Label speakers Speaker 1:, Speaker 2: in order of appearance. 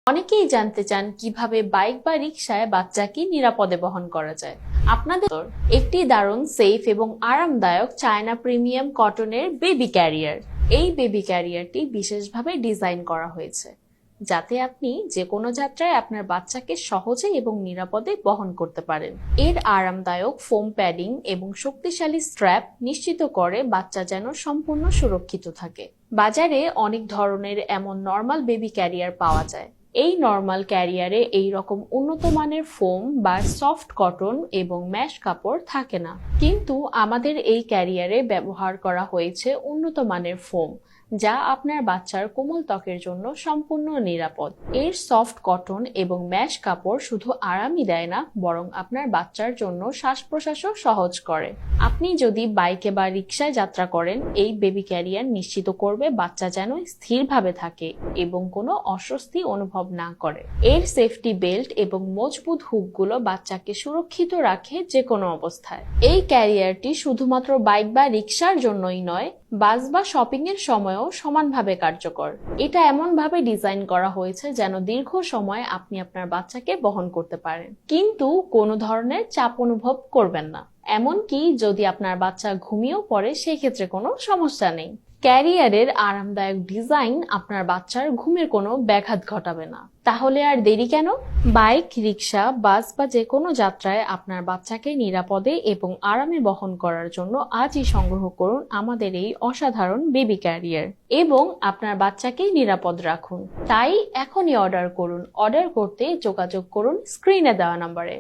Speaker 1: অনেকেই জানতে চান কিভাবে বাইক বা রিকশায় বাচ্চাকে নিরাপদে বহন করা যায়। আপনাদের একটি দারুণ সেফ এবং আরামদায়ক চায়না প্রিমিয়াম কটনের বেবি ক্যারিয়ার। এই বেবি ক্যারিয়ারটি বিশেষভাবে ডিজাইন করা হয়েছে যাতে আপনি যে কোনো যাত্রায় আপনার বাচ্চাকে সহজে এবং নিরাপদে বহন করতে পারেন। এর আরামদায়ক ফোম প্যাডিং এবং শক্তিশালী স্ট্র্যাপ নিশ্চিত করে বাচ্চা যেন সম্পূর্ণ সুরক্ষিত থাকে। বাজারে অনেক ধরনের এমন নরমাল বেবি ক্যারিয়ার পাওয়া যায়। এই নরমাল ক্যারিয়ারে এই রকম উন্নত মানের ফোম বা সফট কটন এবং ম্যাশ কাপড় থাকে না, কিন্তু আমাদের এই ক্যারিয়ারে ব্যবহার করা হয়েছে উন্নত মানের ফোম, যা আপনার বাচ্চার কোমল ত্বকের জন্য সম্পূর্ণ নিরাপদ। এর সফট কটন এবং ম্যাশ কাপড় শুধু আরামই দেয় না, বরং আপনার বাচ্চার জন্য শ্বাস প্রশ্বাসও সহজ করে। আপনি যদি বাইকে বা রিকশায় যাত্রা করেন, এই বেবি ক্যারিয়ার নিশ্চিত করবে বাচ্চা যেন স্থিরভাবে থাকে এবং কোনো অস্বস্তি অনুভব না করে। এর সেফটি বেল্ট এবং মজবুত হুকগুলো বাচ্চাকে সুরক্ষিত রাখে যে কোনো অবস্থায়। এই ক্যারিয়ারটি শুধুমাত্র বাইক বা রিকশার জন্যই নয়, বাস বা শপিং এর সময়ও সমানভাবে কার্যকর। এটা এমনভাবে ডিজাইন করা হয়েছে যেন দীর্ঘ সময় আপনি আপনার বাচ্চাকে বহন করতে পারেন, কিন্তু কোনো ধরনের চাপ অনুভব করবেন না। এমনকি যদি আপনার বাচ্চা ঘুমিয়েও পড়ে, সেক্ষেত্রে কোনো সমস্যা নেই। ক্যারিয়ারের আরামদায়ক ডিজাইন আপনার বাচ্চার ঘুমের কোনো ব্যাঘাত ঘটাবে না। তাহলে আর দেরি কেন? বাইক, রিকশা, বাস বা যে কোনো যাত্রায় আপনার বাচ্চাকে নিরাপদে এবং আরামে বহন করার জন্য আজই সংগ্রহ করুন আমাদের এই অসাধারণ বেবি ক্যারিয়ার এবং আপনার বাচ্চাকে নিরাপদ রাখুন। তাই এখনই অর্ডার করুন। অর্ডার করতে যোগাযোগ করুন স্ক্রিনে দেওয়া নম্বরে।